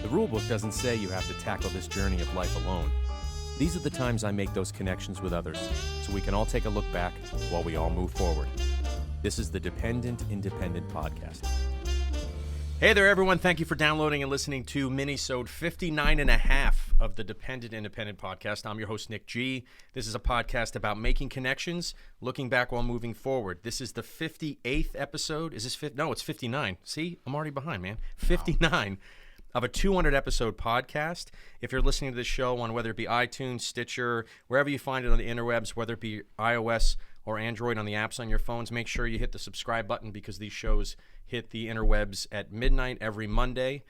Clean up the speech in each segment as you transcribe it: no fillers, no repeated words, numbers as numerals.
The rulebook doesn't say you have to tackle this journey of life alone. These are the times I make those connections with others, so we can all take a look back while we all move forward. This is the Dependent Independent Podcast. Hey there, everyone. Thank you for downloading and listening to Minisode 59 and a half of the Dependent Independent Podcast. I'm your host, Nick G. This is a podcast about making connections, looking back while moving forward. This is the 58th episode. Is this 50? No, it's 59. See, I'm already behind, man. 59 of a 200-episode podcast. If you're listening to this show on whether it be iTunes, Stitcher, wherever you find it on the interwebs, whether it be iOS or Android on the apps on your phones, make sure you hit the subscribe button because these shows hit the interwebs at midnight every Monday.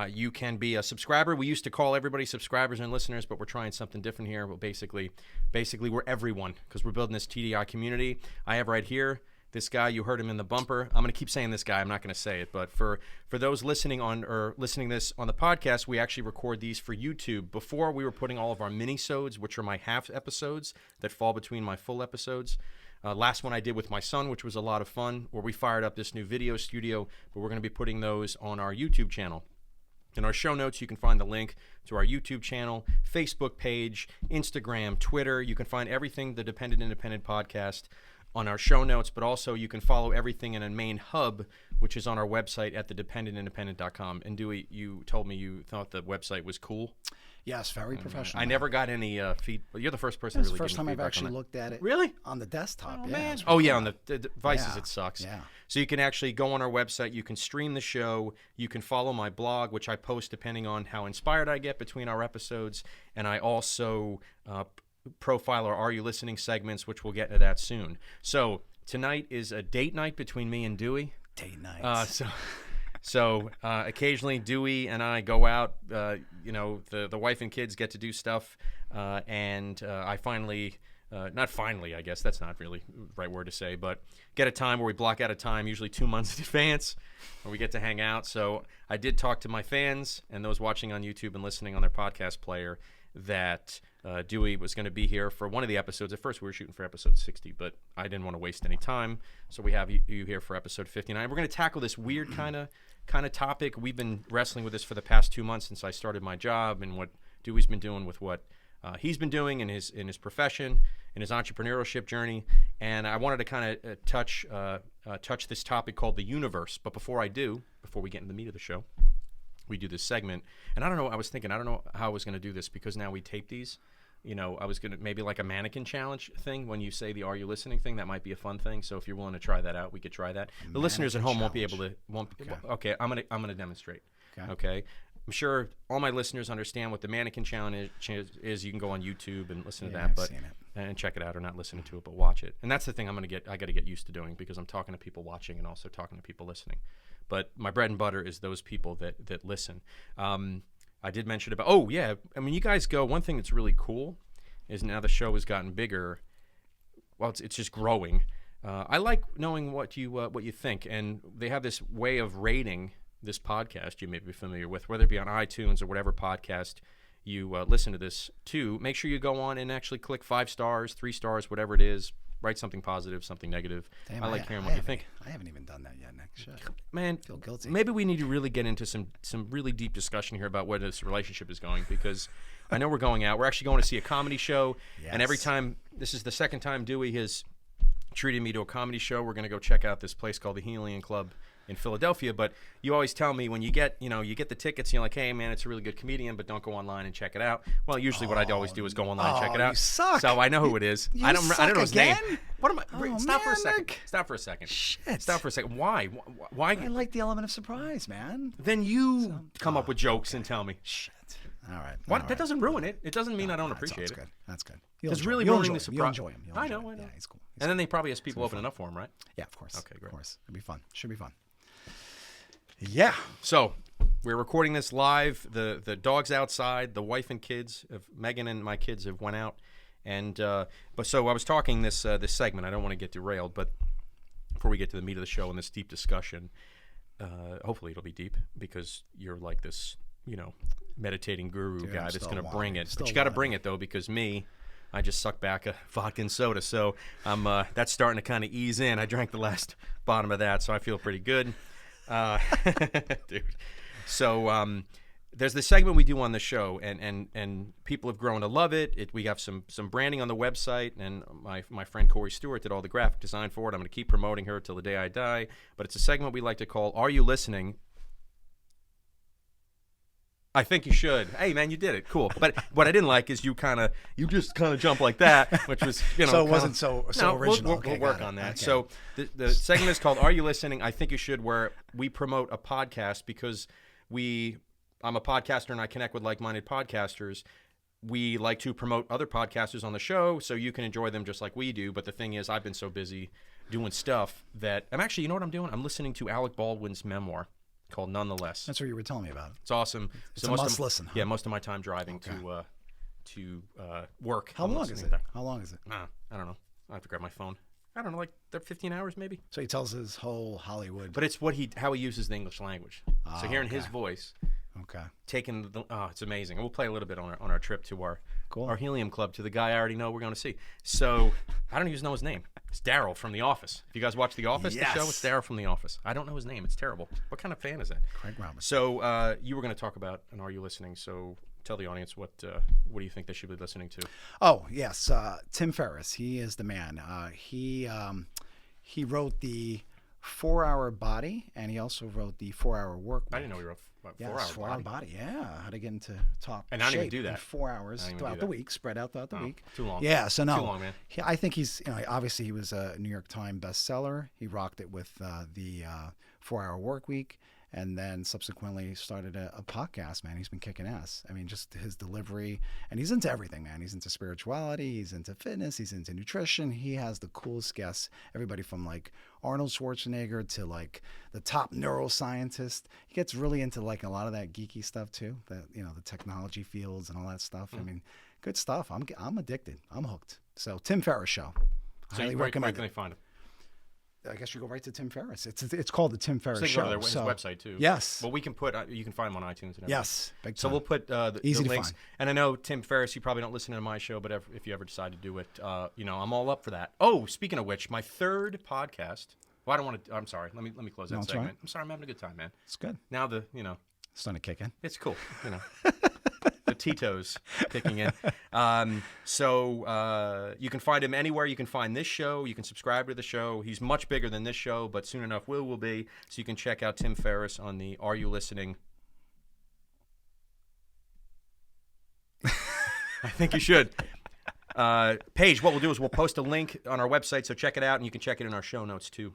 You can be a subscriber. We used to call everybody subscribers and listeners, but we're trying something different here. Well, basically we're everyone because we're building this TDI community. I have right here this guy. You heard him in the bumper. I'm going to keep saying this guy. I'm not going to say it, but for those listening this on the podcast, we actually record these for YouTube. Before, we were putting all of our minisodes, which are my half episodes that fall between my full episodes. Last one I did with my son, which was a lot of fun, where we fired up this new video studio, but we're going to be putting those on our YouTube channel. In our show notes, you can find the link to our YouTube channel, Facebook page, Instagram, Twitter. You can find everything, the Dependent Independent Podcast, on our show notes, but also you can follow everything in a main hub, which is on our website at thedependentindependent.com. And Dewey, you told me you thought the website was cool. Yes, very professional. I never got any feedback. You're the first person to really give me feedback on that. It's the first time I've actually looked at it. Really? On the desktop, Oh, yeah. man. Oh, yeah, on the devices, Yeah. It sucks. Yeah. So you can actually go on our website. You can stream the show. You can follow my blog, which I post depending on how inspired I get between our episodes. And I also profile our Are You Listening segments, which we'll get into that soon. So tonight is a date night between me and Dewey. Date night. So occasionally Dewey and I go out, the wife and kids get to do stuff, and I finally, not finally, I guess, that's not really the right word to say, but get a time where we block out a time, usually 2 months in advance, where we get to hang out. So I did talk to my fans and those watching on YouTube and listening on their podcast player that Dewey was going to be here for one of the episodes. At first, we were shooting for episode 60, but I didn't want to waste any time, so we have you here for episode 59. We're going to tackle this weird kind of topic. We've been wrestling with this for the past 2 months since I started my job, and what Dewey's been doing with what he's been doing in his profession, in his entrepreneurship journey. And I wanted to kind of touch this topic called the universe. But before we get into the meat of the show, we do this segment. And I don't know how I was going to do this because now we tape these. I was going to maybe like a mannequin challenge thing when you say the Are You Listening thing. That might be a fun thing. So if you're willing to try that out, we could try that. The listeners at home won't be able to. Okay, I'm gonna demonstrate. Okay. I'm sure all my listeners understand what the mannequin challenge is. You can go on YouTube and listen to that, and check it out, or not listening to it, but watch it. And that's the thing I got to get used to doing because I'm talking to people watching and also talking to people listening. But my bread and butter is those people that listen. I did mention about. Oh yeah, I mean, you guys go. One thing that's really cool is now the show has gotten bigger. Well, it's just growing. I like knowing what you think, and they have this way of rating this podcast you may be familiar with, whether it be on iTunes or whatever podcast you listen to this to. Make sure you go on and actually click 5 stars, 3 stars, whatever it is. Write something positive, something negative. Damn, I like hearing what you think. I haven't even done that yet, Nick. Shit. Man, I feel guilty. Maybe we need to really get into some really deep discussion here about where this relationship is going, because I know we're going out. We're actually going to see a comedy show, and every time, this is the second time Dewey has treated me to a comedy show. We're going to go check out this place called the Helium Club in Philadelphia. But you always tell me when you get the tickets, you're like, hey man, it's a really good comedian, but don't go online and check it out. Well, usually what I always do is go online and check it out. You suck. So I know who it is. I don't know his name. What am I? Stop for a second. Nick. Stop for a second. Shit. Stop for a second. Why? I like the element of surprise, man. Then you come up with jokes and tell me. Shit. All right. What? That doesn't ruin it. It doesn't mean I don't appreciate it. That's good. It's really ruining the surprise. You'll enjoy him. I know. Yeah, he's cool. And then they probably has people opening up for him, right? Yeah, of course. Okay, great. Of course. It'll be fun. Should be fun. Yeah. So we're recording this live. The dog's outside. The wife and kids, Megan and my kids, have went out. And so I was talking this segment. I don't want to get derailed, but before we get to the meat of the show and this deep discussion, hopefully it'll be deep because you're like this, meditating guru guy that's going to bring it. But you got to bring it though, because I just sucked back a vodka and soda, so that's starting to kind of ease in. I drank the last bottom of that, so I feel pretty good. Dude. So there's this segment we do on the show, and people have grown to love it. We have some branding on the website, and my friend Corey Stewart did all the graphic design for it. I'm going to keep promoting her till the day I die. But it's a segment we like to call "Are You Listening?" I think you should. Hey, man, you did it. Cool. But what I didn't like is you just kind of jump like that, which was, So it wasn't so original. We'll work on that. Okay. So the segment is called "Are You Listening?" I think you should, where we promote a podcast because I'm a podcaster and I connect with like-minded podcasters. We like to promote other podcasters on the show so you can enjoy them just like we do. But the thing is, I've been so busy doing stuff that I'm actually, you know what I'm doing? I'm listening to Alec Baldwin's memoir called Nonetheless. That's what you were telling me about. It's awesome. It's a must listen. Huh? Yeah, most of my time driving to work. How long is it? How long is it? I don't know. I have to grab my phone. I don't know, like 15 hours maybe. So he tells his whole Hollywood. But it's how he uses the English language. So hearing his voice. Okay. It's amazing. We'll play a little bit on our trip to our Cool. Our helium club to the guy I already know we're going to see. So I don't even know his name. It's Daryl from The Office. If you guys watch The Office, Yes. the show, it's Daryl from The Office. I don't know his name. It's terrible. What kind of fan is that? Craig Robinson. So you were going to talk about an Are You Listening? So tell the audience what do you think they should be listening to? Oh, yes. Tim Ferriss. He is the man. He wrote the 4-Hour Body, and he also wrote the 4-Hour Work Week. I didn't know he wrote 4-Hour Body. Yeah, how to get into top and I didn't shape even do that. in 4 hours throughout the week, spread out throughout the week. Too long. Yeah, so no. Too long, man. I think he's, obviously he was a New York Times bestseller. He rocked it with the 4-Hour Work Week, and then subsequently started a podcast, man. He's been kicking ass. I mean, just his delivery, and he's into everything, man. He's into spirituality, he's into fitness, he's into nutrition. He has the coolest guests, everybody from like Arnold Schwarzenegger to like the top neuroscientist. He gets really into like a lot of that geeky stuff too, that the technology fields and all that stuff. I mean, good stuff. I'm addicted. I'm hooked. So Tim Ferriss Show. So Highly where recommend can it. they find him? I guess you go right to Tim Ferriss. It's called the Tim Ferriss So they Show. go to his website too. Yes. Well, we can put you can find him on iTunes and everything. Yes. Big So time. we'll put the Easy to links. find. And I know Tim Ferriss, you probably don't listen to my show, but if you ever decide to do it, I'm all up for that. Oh, speaking of which, my third podcast. Well, I don't want to. I'm sorry. Let me close that No, it's segment. all right. I'm sorry. I'm having a good time, man. It's good. Now Starting to kick in. it's cool. The Tito's kicking in. So you can find him anywhere. You can find this show. You can subscribe to the show. He's much bigger than this show, but soon enough will be. So you can check out Tim Ferriss on the Are You Listening? I think you should. Page, what we'll do is we'll post a link on our website, so check it out, and you can check it in our show notes too.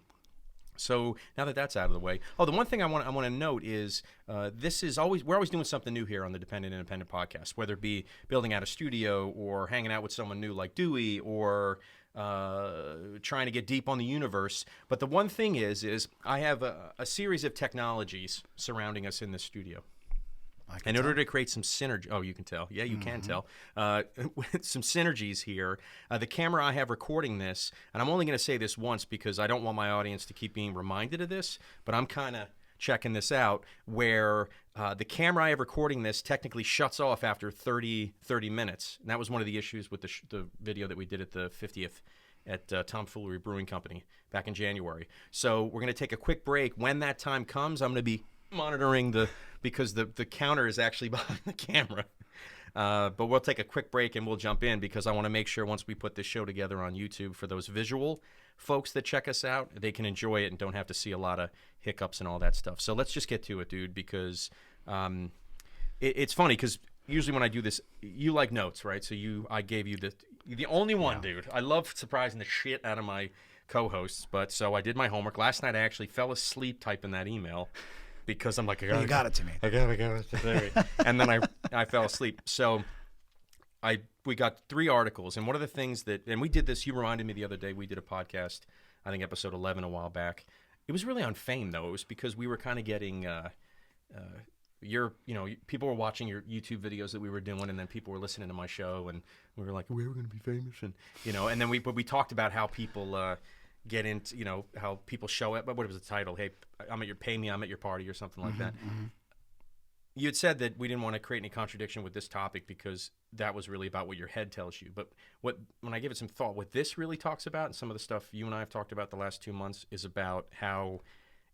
So now that that's out of the way, the one thing I want to note is we're always doing something new here on the Dependent Independent podcast, whether it be building out a studio or hanging out with someone new like Dewey or trying to get deep on the universe. But the one thing is I have a series of technologies surrounding us in the studio. In order to create some synergy, you can tell. Yeah, you can tell. Some synergies here. The camera I have recording this, and I'm only going to say this once because I don't want my audience to keep being reminded of this, but I'm kind of checking this out where the camera I have recording this technically shuts off after 30 minutes. And that was one of the issues with the video that we did at the 50th at Tomfoolery Brewing Company back in January. So we're going to take a quick break. When that time comes, I'm going to be monitoring because the counter is actually behind the camera. But we'll take a quick break and we'll jump in because I want to make sure once we put this show together on YouTube for those visual folks that check us out, they can enjoy it and don't have to see a lot of hiccups and all that stuff. So let's just get to it, dude, because it's funny because usually when I do this, you like notes, right? So I gave you the only one, dude. I love surprising the shit out of my co-hosts, but so I did my homework. Last night I actually fell asleep typing that email. Because I'm like, you got it to me. I got it. And then I fell asleep. So we got 3 articles. And one of the things and we did this, you reminded me the other day, we did a podcast, I think episode 11 a while back. It was really on fame, though. It was because we were kind of getting, people were watching your YouTube videos that we were doing, and then people were listening to my show, and we were like, we were going to be famous. And, and then we talked about how people, get into, how people show up. But what was the title? Hey, I'm at your party or something like that. Mm-hmm. You had said that we didn't want to create any contradiction with this topic because that was really about what your head tells you. But when I give it some thought, what this really talks about and some of the stuff you and I have talked about the last 2 months is about how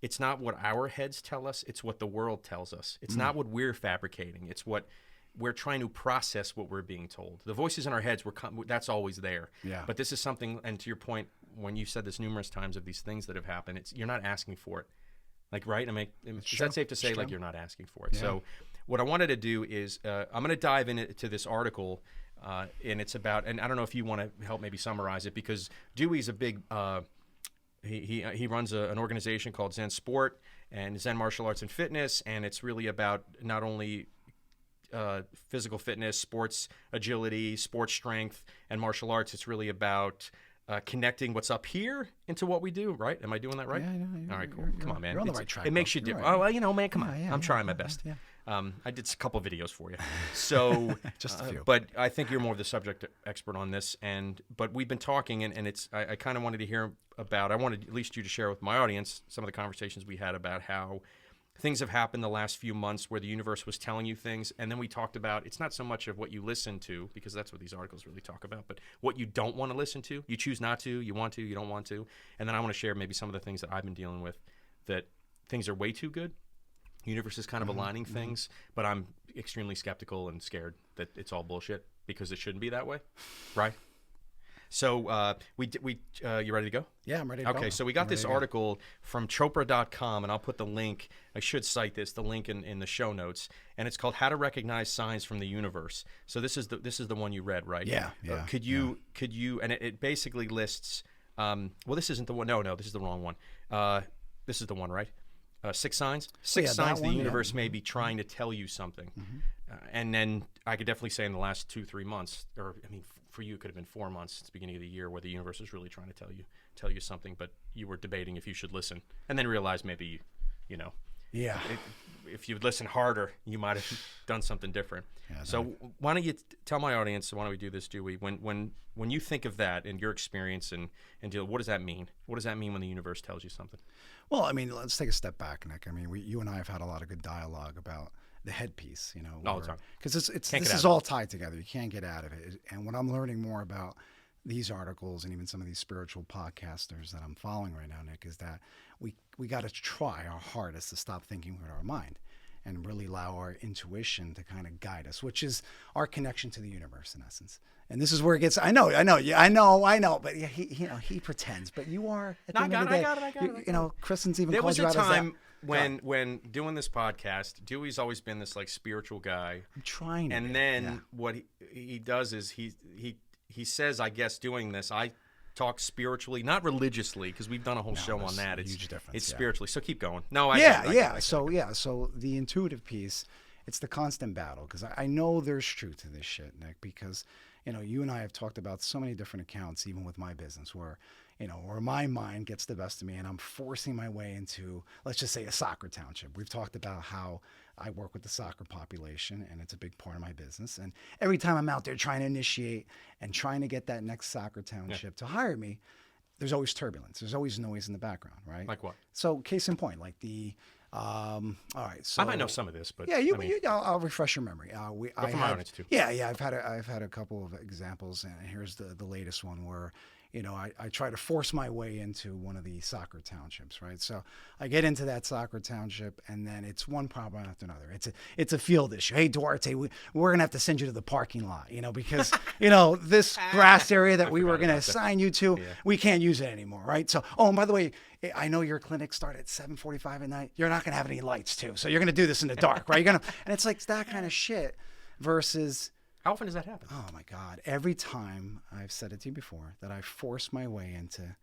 it's not what our heads tell us, it's what the world tells us. It's not what we're fabricating. It's what we're trying to process what we're being told. The voices in our heads, that's always there. Yeah. But this is something, and to your point, when you said this numerous times of these things that have happened, you're not asking for it. Like, right? I mean, is that safe to say, like, you're not asking for it? Yeah. So what I wanted to do is I'm going to dive into this article, and it's about, and I don't know if you want to help maybe summarize it, because Dewey's a big, he runs an organization called Zen Sport and Zen Martial Arts and Fitness, and it's really about not only physical fitness, sports agility, sports strength, and martial arts. It's really about connecting what's up here into what we do, right? Am I doing that right? Yeah. All right, cool. Come on, man. You're on the right track. It makes you do. Right. Oh, well, you know, man, come on. Yeah, I'm trying my best. Yeah. I did a couple videos for you. So just a few. But I think you're more of the subject expert on this. But we've been talking, and it's I kind of wanted to hear about, I wanted at least you to share with my audience some of the conversations we had about how things have happened the last few months where the universe was telling you things, and then we talked about, it's not so much of what you listen to, because that's what these articles really talk about, but what you don't want to listen to. You choose not to, you want to, you don't want to. And then I want to share maybe some of the things that I've been dealing with, that things are way too good. The universe is kind of aligning things, but I'm extremely skeptical and scared that it's all bullshit, because it shouldn't be that way, right? So you ready to go? Yeah, I'm ready to go. Okay, so we got this article from Chopra.com, and I'll put the link. I should cite the link in the show notes, and it's called "How to Recognize Signs from the Universe." So this is the one you read, right? Yeah. Could you? And it basically lists. Well, this isn't the one. No, this is the wrong one. This is the one, right? 6 signs. Six signs the universe may be trying to tell you something. And then I could definitely say in the last 2-3 months, or I mean, for you, it could have been 4 months at the beginning of the year, where the universe is really trying to tell you something, but you were debating if you should listen, and then realized maybe, Yeah. if you'd listen harder, you might have done something different. Yeah, so why don't you tell my audience? Why don't we do this, Dewey? When you think of that in your experience and deal, what does that mean? What does that mean when the universe tells you something? Well, I mean, let's take a step back, Nick. I mean, you and I have had a lot of good dialogue about the headpiece, all the time, because this is all tied together. You can't get out of it. And when I'm learning more about these articles and even some of these spiritual podcasters that I'm following right now, Nick, is that we got to try our hardest to stop thinking with our mind and really allow our intuition to kind of guide us, which is our connection to the universe in essence. And this is where it gets. I know. But he pretends. But you are at the end of the day. I got it. Kristen's even there called was you a out as that. time when doing this podcast, Dewey's always been this like spiritual guy. I'm trying. And then what he does is he says, I guess, doing this, I talk spiritually, not religiously, because we've done a whole show on that. It's a huge difference. It's spiritually. So keep going. No, So the intuitive piece, it's the constant battle, because I know there's truth to this shit, Nick, because you and I have talked about so many different accounts, even with my business, where my mind gets the best of me and I'm forcing my way into, let's just say, a soccer township. We've talked about how I work with the soccer population, and it's a big part of my business. And every time I'm out there trying to initiate and trying to get that next soccer township to hire me, there's always turbulence. There's always noise in the background, right? Like what? So case in point, like all right. So I might know some of this, but I'll refresh your memory. My audience too. Yeah. I've had a couple of examples, and here's the latest one where I try to force my way into one of the soccer townships, right? So I get into that soccer township, and then it's one problem after another. It's a field issue. Hey, Duarte, we're gonna have to send you to the parking lot, because this grass area that we were gonna assign you to, we can't use it anymore, right? So, and by the way, I know your clinics start at 7:45 at night. You're not gonna have any lights too, so you're gonna do this in the dark, right? And it's like that kind of shit versus. How often does that happen? Oh my God! Every time, I've said it to you before, that I force my way into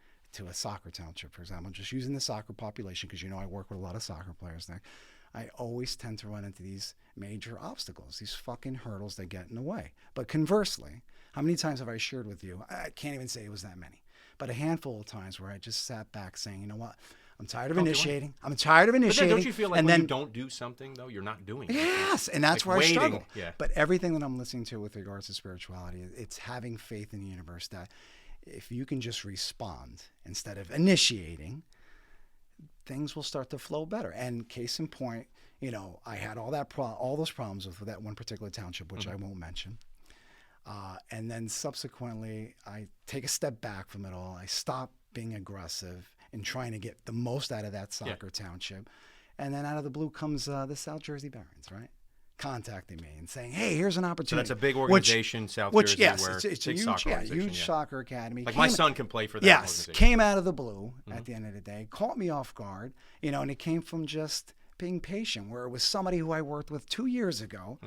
a soccer township, for example, just using the soccer population, because I work with a lot of soccer players there. I always tend to run into these major obstacles, these fucking hurdles that get in the way. But conversely, how many times have I shared with you? I can't even say it was that many, but a handful of times where I just sat back saying, you know what? I'm tired of initiating. I'm tired of initiating. But then don't you feel like when you don't do something, though, you're not doing it? Yes, and that's where waiting. I struggle. Yeah. But everything that I'm listening to with regards to spirituality, it's having faith in the universe that if you can just respond instead of initiating, things will start to flow better. And case in point, I had all those problems with that one particular township, which I won't mention. And then subsequently, I take a step back from it all. I stop being aggressive, in trying to get the most out of that soccer township. And then out of the blue comes the South Jersey Barons, right? Contacting me and saying, "Hey, here's an opportunity." So that's a big organization, South Jersey, yes, where it's a big huge, soccer organization, huge soccer academy. Like my son can play for that Yes, organization. came out of the blue at the end of the day, caught me off guard, and it came from just being patient, where it was somebody who I worked with 2 years ago,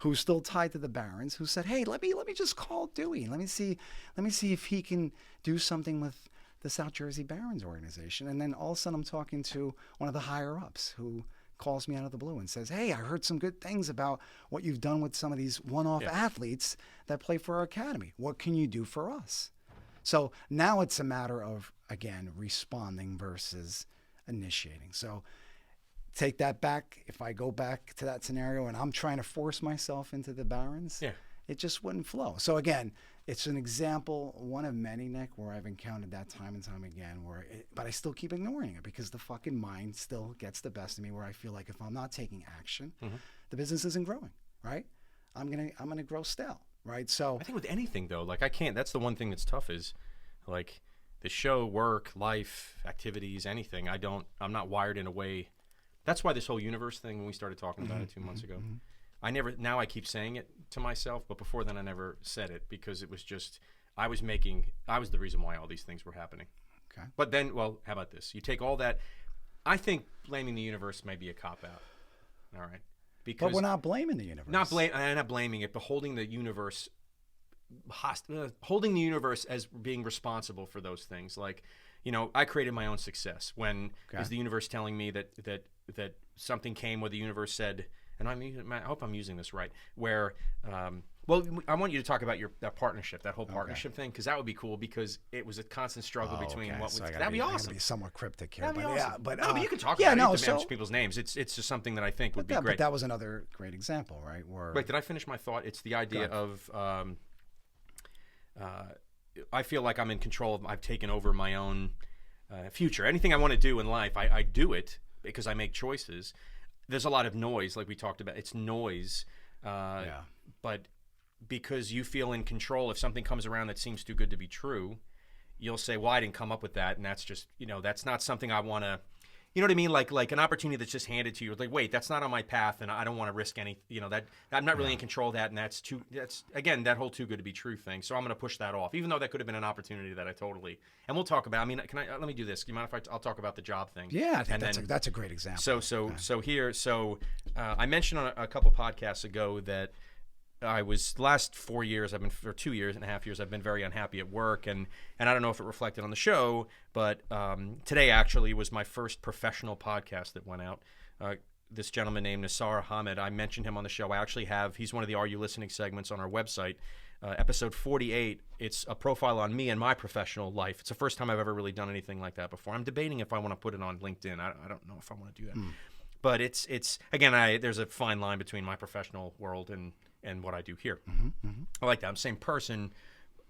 who's still tied to the Barons, who said, "Hey, let me just call Dewey. Let me see if he can do something with the South Jersey Barons organization." And then all of a sudden I'm talking to one of the higher ups who calls me out of the blue and says, "Hey, I heard some good things about what you've done with some of these one-off athletes that play for our academy. What can you do for us?" So now it's a matter of, again, responding versus initiating. So take that back. If I go back to that scenario and I'm trying to force myself into the Barons, it just wouldn't flow. So again, it's an example, one of many, Nick, where I've encountered that time and time again, but I still keep ignoring it because the fucking mind still gets the best of me, where I feel like if I'm not taking action, the business isn't growing, right? I'm gonna grow stale, right? So I think with anything though, like I can't. That's the one thing that's tough is, like, the show, work, life, activities, anything. I'm not wired in a way. That's why this whole universe thing, when we started talking about it 2 months ago, now I keep saying it to myself, but before then I never said it because it was just, I was the reason why all these things were happening. Okay. But then, well, how about this? You take all that, I think blaming the universe may be a cop-out. All right. Because but we're not blaming the universe. I'm not blaming it, but holding the universe as being responsible for those things. Like, I created my own success when is the universe telling me that something came where the universe said, and I hope I'm using this right, where, I want you to talk about that partnership, that whole partnership thing, because that would be cool, because it was a constant struggle between what so that'd be awesome. I gotta be somewhat cryptic here, That'd be but awesome. but you can talk about it. You don't mention people's names. It's just something that I think would be great. But that was another great example, right? Wait, did I finish my thought? It's the idea of I feel like I'm in control of. I've taken over my own future. Anything I want to do in life, I do it because I make choices. There's a lot of noise, like we talked about. It's noise, but because you feel in control, if something comes around that seems too good to be true, you'll say, "Well, I didn't come up with that," and that's just, that's not something I want to. You know what I mean? Like an opportunity that's just handed to you. Like, wait, that's not on my path, and I don't want to risk any. That I'm not really in control of that, and that's again that whole too good to be true thing. So I'm going to push that off, even though that could have been an opportunity that I totally. And we'll talk about. I mean, let me do this? Do you mind if I'll talk about the job thing? Yeah, I think that's a great example. I mentioned on a couple podcasts ago that I was last 4 years, for 2.5 years, I've been very unhappy at work, and I don't know if it reflected on the show, but today actually was my first professional podcast that went out. This gentleman named Nasar Ahmed, I mentioned him on the show. He's one of the Are You Listening segments on our website. Episode 48, it's a profile on me and my professional life. It's the first time I've ever really done anything like that before. I'm debating if I want to put it on LinkedIn. I don't know if I want to do that. But it's again, there's a fine line between my professional world and what I do here. I like that. I'm the same person.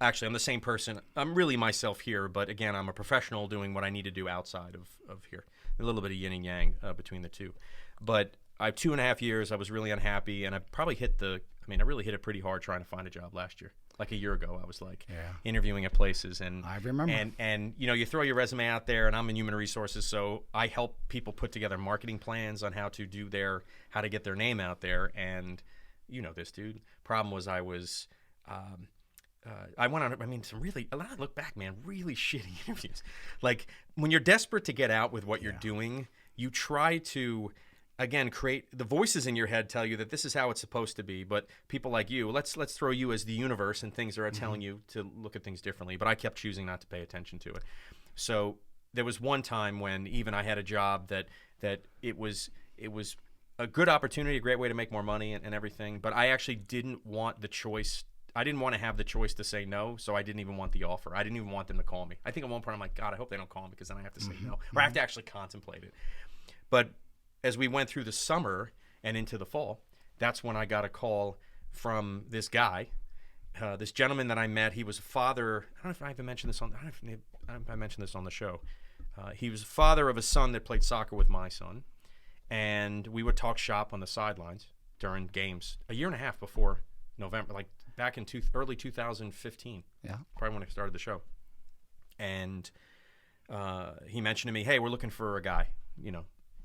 Actually, I'm the same person. I'm really myself here, but again, I'm a professional doing what I need to do outside of here. A little bit of yin and yang between the two. But 2.5 years, I was really unhappy, and I probably I really hit it pretty hard trying to find a job last year. Like a year ago, I was interviewing at places, and I remember. And you throw your resume out there, and I'm in human resources, so I help people put together marketing plans on how to get their name out there. And this, dude. Problem was I went on, some really, when I look back, man, really shitty interviews. Like, when you're desperate to get out with what you're doing, you try to, again, create, the voices in your head tell you that this is how it's supposed to be, but people like you, let's throw you as the universe, and things are telling you to look at things differently, but I kept choosing not to pay attention to it. So there was one time when even I had a job that it was a good opportunity, a great way to make more money and everything, but I actually didn't want the choice. I didn't want to have the choice to say no, so I didn't even want the offer. I didn't even want them to call me. I think at one point I'm like, God, I hope they don't call me, because then I have to say no, or I have to actually contemplate it. But as we went through the summer and into the fall, that's when I got a call from this guy, this gentleman that I met. He was a father. I don't know if I even mentioned this on. I don't know if I mentioned this on the show. He was a father of a son that played soccer with my son. And we would talk shop on the sidelines during games a year and a half before November, like back in early 2015. Yeah. Probably when I started the show. And he mentioned to me, hey, we're looking for a guy,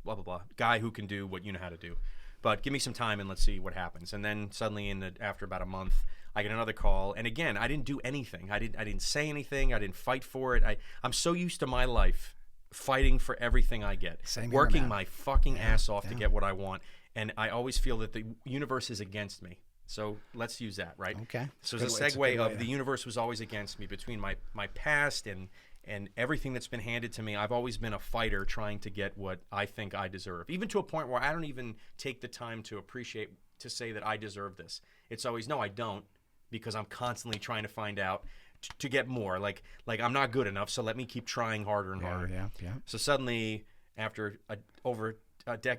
blah, blah, blah, guy who can do what you know how to do. But give me some time and let's see what happens. And then suddenly, after about a month, I get another call. And again, I didn't do anything. I didn't say anything. I didn't fight for it. I'm so used to my life fighting for everything I get, working my fucking ass off to get what I want. And I always feel that the universe is against me. So let's use that, right? Okay. So it's a segue of the universe was always against me between my past and everything that's been handed to me. I've always been a fighter trying to get what I think I deserve, even to a point where I don't even take the time to appreciate, to say that I deserve this. It's always, no, I don't, because I'm constantly trying to find out to get more. Like I'm not good enough, so let me keep trying harder and harder. Yeah. So suddenly, after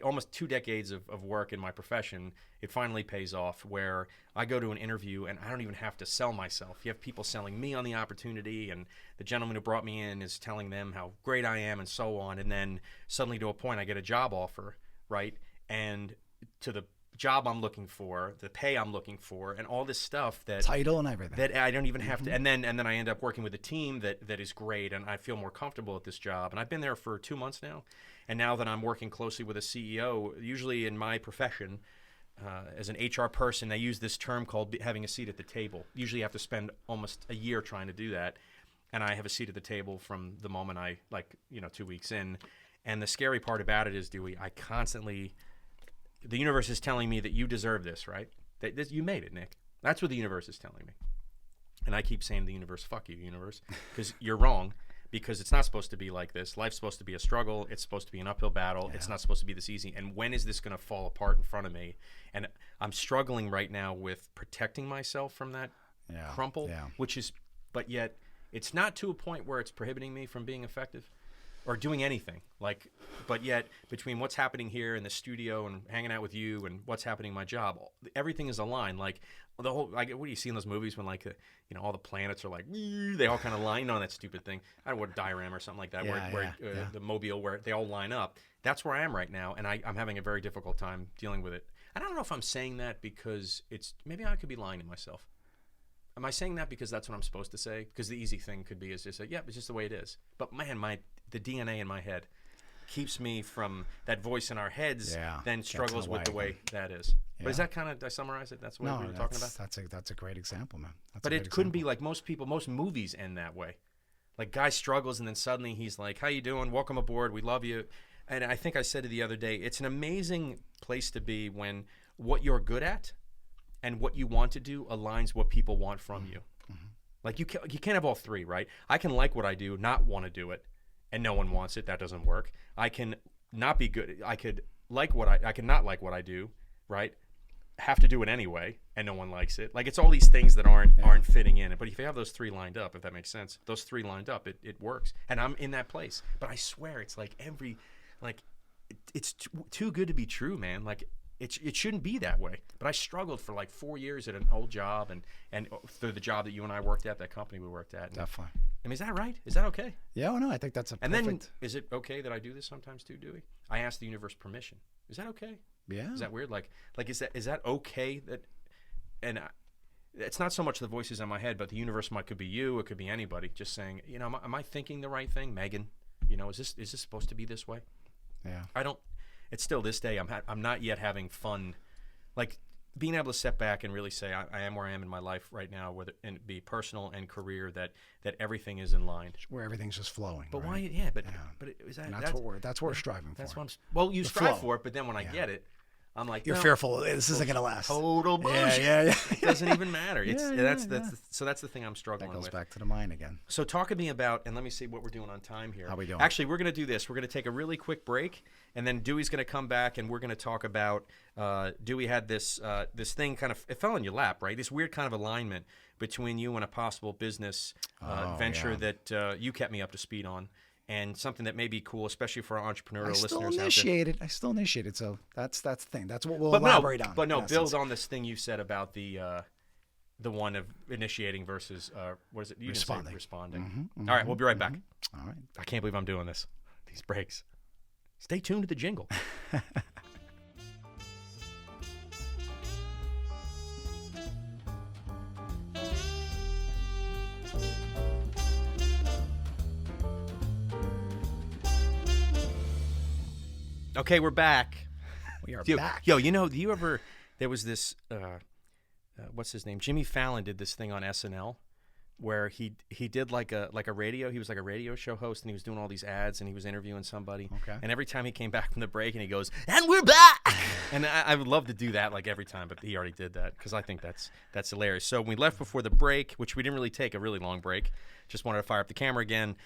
almost 2 decades of work in my profession, it finally pays off where I go to an interview and I don't even have to sell myself. You have people selling me on the opportunity, and the gentleman who brought me in is telling them how great I am and so on. And then suddenly to a point I get a job offer, right? And to the job I'm looking for, the pay I'm looking for, and all this stuff that title and everything that I don't even have to. And then I end up working with a team that is great, and I feel more comfortable at this job. And I've been there for 2 months now. And now that I'm working closely with a CEO, usually in my profession, as an HR person, they use this term called having a seat at the table. Usually you have to spend almost a year trying to do that. And I have a seat at the table from the moment 2 weeks in. And the scary part about it is, Dewey, the universe is telling me that you deserve this, right? You made it, Nick. That's what the universe is telling me. And I keep saying to the universe, fuck you, universe, because you're wrong. Because it's not supposed to be like this. Life's supposed to be a struggle. It's supposed to be an uphill battle. Yeah. It's not supposed to be this easy. And when is this going to fall apart in front of me? And I'm struggling right now with protecting myself from that crumple, but yet it's not to a point where it's prohibiting me from being effective or doing anything. But yet between what's happening here in the studio and hanging out with you and what's happening in my job, everything is aligned. The whole, what do you see in those movies when all the planets are they all kind of line on that stupid thing. I don't know what diorama or something like that, the mobile where they all line up. That's where I am right now, and I'm having a very difficult time dealing with it. And I don't know if I'm saying that because maybe I could be lying to myself. Am I saying that because that's what I'm supposed to say? Because the easy thing could be is just say, yeah, it's just the way it is. But man, the DNA in my head keeps me from that voice in our heads, then struggles with the way that is. Yeah. But is that kind of, did I summarize it? That's what we were talking about? That's a great example, man. But it couldn't be like most movies end that way. Like, guy struggles and then suddenly he's like, how you doing? Welcome aboard. We love you. And I think I said it the other day, it's an amazing place to be when what you're good at and what you want to do aligns what people want from you. Mm-hmm. Like, you can't have all three, right? I can like what I do, not want to do it, and no one wants it. That doesn't work. I can not be good. I could I can not like what I do, right? Have to do it anyway, and no one likes it. Like, it's all these things that aren't fitting in it. But if you have those three lined up, if that makes sense, those three lined up, it works. And I'm in that place. But I swear, it's like it's too good to be true, man. Like, it shouldn't be that way. But I struggled for 4 years at an old job and through the job that you and I worked at, that company we worked at. Definitely. I mean, is that right? Is that okay? Yeah, well, no, I think that's And then, is it okay that I do this sometimes too, Dewey? I ask the universe permission. Is that okay? Yeah. Is that weird? Is that okay that? And it's not so much the voices in my head, but the universe could be you, it could be anybody, just saying, am I thinking the right thing, Megan? Is this supposed to be this way? Yeah. I don't. It's still this day. I'm not yet having fun, being able to step back and really say I am where I am in my life right now, whether it be personal and career, that everything is in line, where everything's just flowing. But right? why? Yeah, but is that? And that's what we're striving for. That's what you strive for it, but then when I get it, I'm like, you're fearful. This isn't gonna last. Total bullshit. Yeah. It doesn't even matter. That's the thing I'm struggling with. That goes back to the mind again. So talk to me about, and let me see what we're doing on time here. How we doing? Actually, we're gonna do this. We're gonna take a really quick break, and then Dewey's gonna come back, and we're gonna talk about. Dewey had this thing it fell in your lap, right? This weird kind of alignment between you and a possible business venture that you kept me up to speed on. And something that may be cool, espally for our entrepreneurial listeners out there. I still initiated. So that's the thing. That's what we'll elaborate on. But no, build on this thing you said about the one of initiating versus what is it? You responding. Responding. Mm-hmm. All right, we'll be right back. All right. I can't believe I'm doing this. These breaks. Stay tuned to the jingle. Okay, we're back. We are Yo, back. Yo, you know, do you ever? There was this. What's his name? Jimmy Fallon did this thing on SNL where he did like a radio. He was like a radio show host, and he was doing all these ads, and he was interviewing somebody. Okay. And every time he came back from the break, and he goes, "And we're back." And I would love to do that like every time, but he already did that because I think that's hilarious. So when we left before the break, which we didn't really take a really long break, just wanted to fire up the camera again.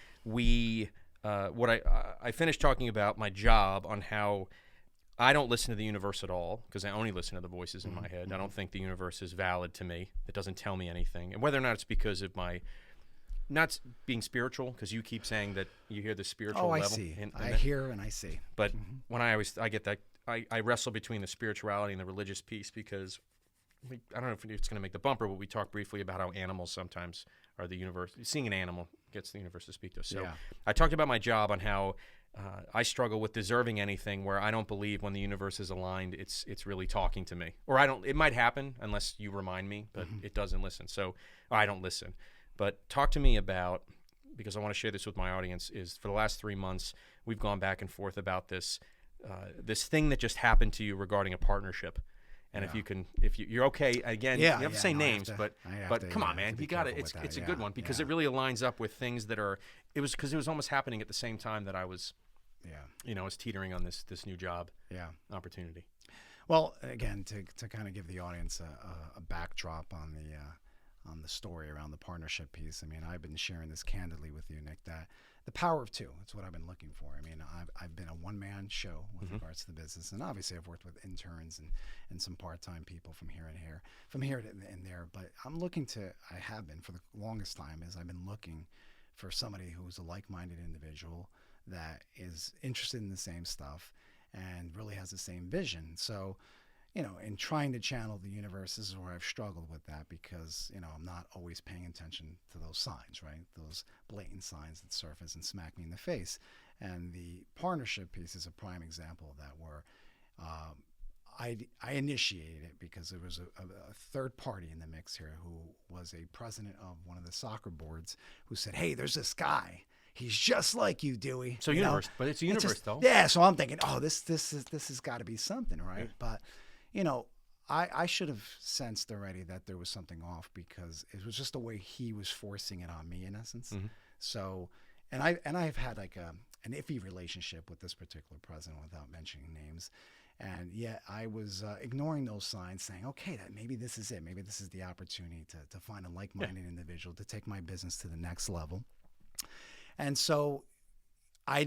I finished talking about my job on how I don't listen to the universe at all because I only listen to the voices in my head. I don't think the universe is valid to me. It doesn't tell me anything. And whether or not it's because of my not being spiritual, because you keep saying that you hear the spiritual level. I see. I hear and I see. But when I get that, I wrestle between the spirituality and the religious piece because I don't know if it's going to make the bumper, but we talked briefly about how animals sometimes are the universe. Seeing an animal gets the universe to speak to us. So I talked about my job on how I struggle with deserving anything where I don't believe when the universe is aligned, it's really talking to me. Or I don't. It might happen unless you remind me, but it doesn't listen. So I don't listen. But talk to me about, because I want to share this with my audience, is for the last 3 months, we've gone back and forth about this thing that just happened to you regarding a partnership. And if you're okay, again, you have to say names, but come on, man, you got it. It's a good one because it really aligns up with things that are. It was almost happening at the same time that I was, I was teetering on this new job, opportunity. Well, again, to kind of give the audience a backdrop on the story around the partnership piece. I mean, I've been sharing this candidly with you, Nick, that the power of two, that's what I've been looking for. I mean, I've been a one-man show with regards to the business, and obviously I've worked with interns and some part-time people from here and there, but I have been for the longest time, is I've been looking for somebody who's a like-minded individual that is interested in the same stuff and really has the same vision. So, in trying to channel the universe, this is where I've struggled with that because, I'm not always paying attention to those signs, right? Those blatant signs that surface and smack me in the face. And the partnership piece is a prime example of that, where I initiated it because there was a third party in the mix here who was a president of one of the soccer boards who said, "Hey, there's this guy. He's just like you, Dewey." So universe, but it's a universe, though. Yeah, so I'm thinking, this has got to be something, right? Yeah. But I should have sensed already that there was something off because it was just the way he was forcing it on me, in essence. So, and I've had like an iffy relationship with this particular president without mentioning names, and yet I was ignoring those signs, saying, okay, that maybe this is it. Maybe this is the opportunity to find a like-minded individual to take my business to the next level. And so I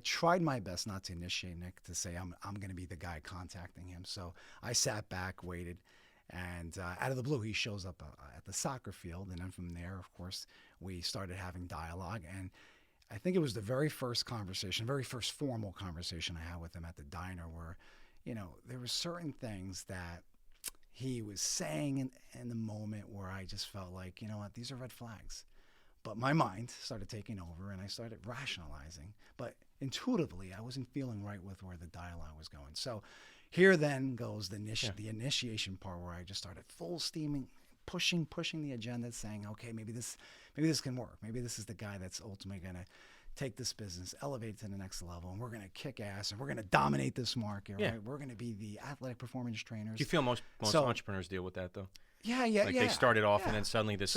tried my best not to initiate Nick, to say I'm going to be the guy contacting him. So I sat back, waited, and out of the blue, he shows up at the soccer field. And then from there, of course, we started having dialogue. And I think it was the very first formal conversation I had with him at the diner where, there were certain things that he was saying in the moment where I just felt like, these are red flags. But my mind started taking over, and I started rationalizing. But intuitively, I wasn't feeling right with where the dialogue was going. So here then goes the initiation part, where I just started full steaming, pushing the agenda, saying, okay, maybe this can work. Maybe this is the guy that's ultimately going to take this business, elevate it to the next level, and we're going to kick ass, and we're going to dominate this market, right? We're going to be the athletic performance trainers. Do you feel most entrepreneurs deal with that, though? Yeah. Like they started off, and then suddenly this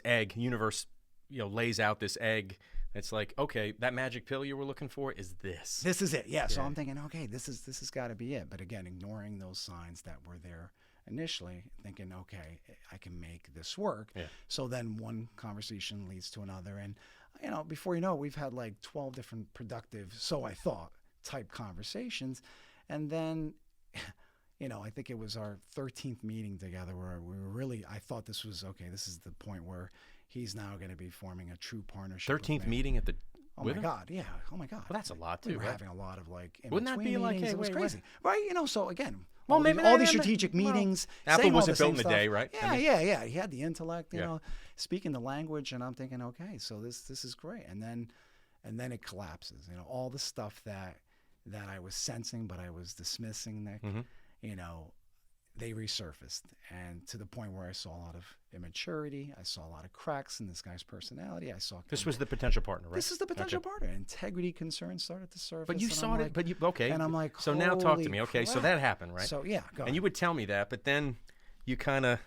egg universe, lays out this egg. It's like, okay, that magic pill you were looking for is this. This is it. Yeah. So I'm thinking, okay, this has got to be it. But again, ignoring those signs that were there initially, thinking, okay, I can make this work. Yeah. So then one conversation leads to another, and before you know it, we've had like 12 different productive, so I thought, type conversations, and then I think it was our 13th meeting together where I thought this was okay. This is the point where he's now going to be forming a true partnership. 13th meeting at the. Oh my God! Yeah. Oh my God. Well, that's a lot too. We were right? having a lot of like. Wouldn't that be like? Hey, it was crazy, right? So again, well, all these strategic meetings. Apple wasn't built in a day, right? Yeah. He had the intellect, speaking the language, and I'm thinking, okay, so this is great, and then it collapses. All the stuff that I was sensing, but I was dismissing, Nick. they resurfaced, and to the point where I saw a lot of immaturity. I saw a lot of cracks in this guy's personality. I saw This was the potential partner, right? this is the potential partner. Integrity concerns started to surface. But you and saw I'm it. like- But you okay? and I'm like, so now talk to holy me. Okay, so crap. that happened, right? So yeah, go and ahead. you would tell me that, but then you kind of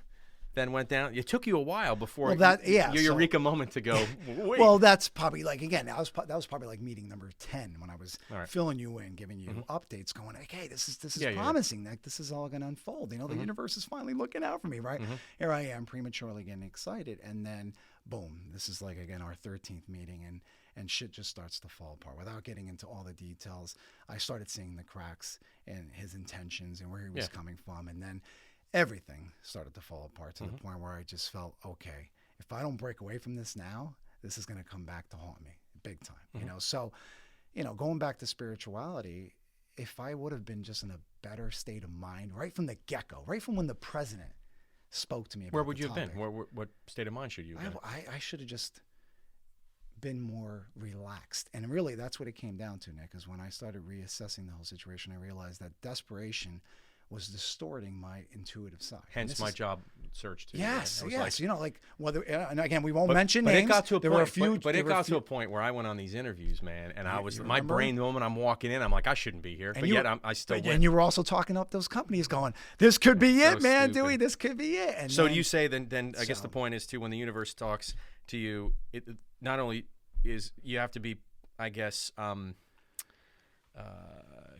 then went down. It took you a while before Well, that- yeah, your so- eureka moment to go. Wait. Well, that's probably like, again, that was probably like meeting number 10 when I was All right. filling you in, giving you updates, going, like, hey, this is Yeah, yeah. promising. Like, this is all going to unfold. You know, the universe is finally looking out for me, right? Here I am, prematurely getting excited, and then boom, this is like, again, our 13th meeting, and shit just starts to fall apart. Without getting into all the details, I started seeing the cracks in his intentions and where he was Yeah. coming from, and then everything started to fall apart to the point where I just felt, okay, if I don't break away from this now, this is going to come back to haunt me big time. You know, so, you know, going back to spirituality, if I would have been just in a better state of mind right from the get-go, right from when the president spoke to me about Where would the you have been? topic, What state of mind should you have been? I should have just been more relaxed. And really, that's what it came down to, Nick, is when I started reassessing the whole situation, I realized that desperation was distorting my intuitive side. And Hence this my is- job search too. Yes, right? I was yes. like- You know, like whether, and again, we won't mention but names. it got to a there point. were a few, but there it were a got to few- a point where I went on these interviews, man, and I was you my remember? brain. The moment I'm walking in, I'm like, I shouldn't be here, but you- yet I still But went. and you were also talking up those companies, going, "This could be it, So man, stupid. Dewey. This could be it." And So then, do you say then I guess So- the point is too, when the universe talks to you, it not only is you have to be, I guess,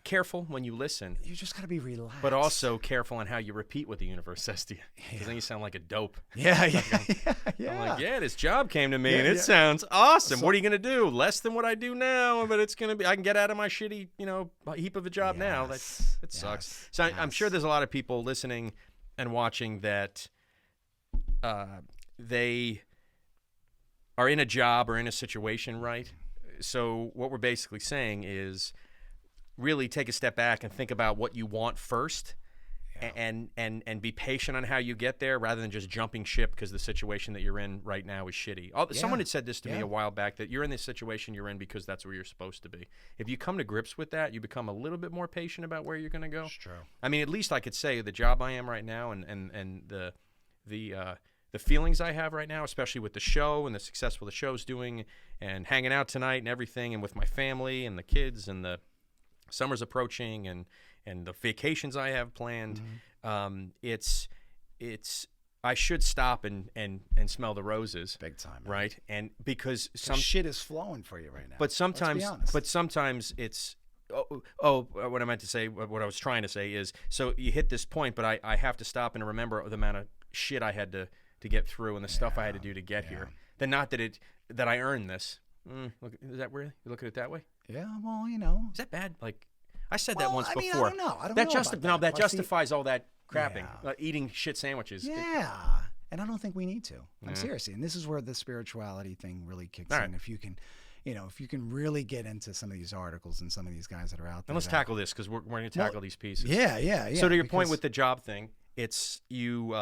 careful when you listen, you just got to be relaxed. but also careful on how you repeat what the universe says to you, because then you sound like a dope. yeah. I'm like, yeah, this job came to me Yeah, and it yeah. sounds awesome. So- What are you gonna do? Less than what I do now, but it's gonna be. I can get out of my shitty, heap of a job now. That sucks. Yes, So I'm sure yes. there's a lot of people listening and watching that they are in a job or in a situation, right? So what we're basically saying is really take a step back and think about what you want first. And be patient on how you get there rather than just jumping ship because the situation that you're in right now is shitty. Someone had said this to me a while back, that you're in this situation you're in because that's where you're supposed to be. If you come to grips with that, you become a little bit more patient about where you're going to go. It's true. I mean, at least I could say the job I am right now and the feelings I have right now, especially with the show and the successful the show's doing and hanging out tonight and everything, and with my family and the kids, and the summer's approaching and the vacations I have planned. It's I should stop and smell the roses, Big time, man. right? And because Some shit is flowing for you right now. but Let's be honest. sometimes it's what I meant to say, what I was trying to say is, so you hit this point, but I have to stop and remember the amount of shit I had to get through and the stuff I had to do to get here. Then not that I earned this. Look, is that really? You look at it that way? Yeah, well, you know. Is that bad? Like, I said that once I mean, before. I don't know. I don't that know justi- about no, that. that Plus justifies all that crapping, Yeah. Eating shit sandwiches. Yeah, and I don't think we need to. I'm seriously, and this is where the spirituality thing really kicks All in. right. If you can, if you can really get into some of these articles and some of these guys that are out there. And let's that- tackle this because we're going to tackle these pieces. Yeah. So to your point because- with the job thing, it's you.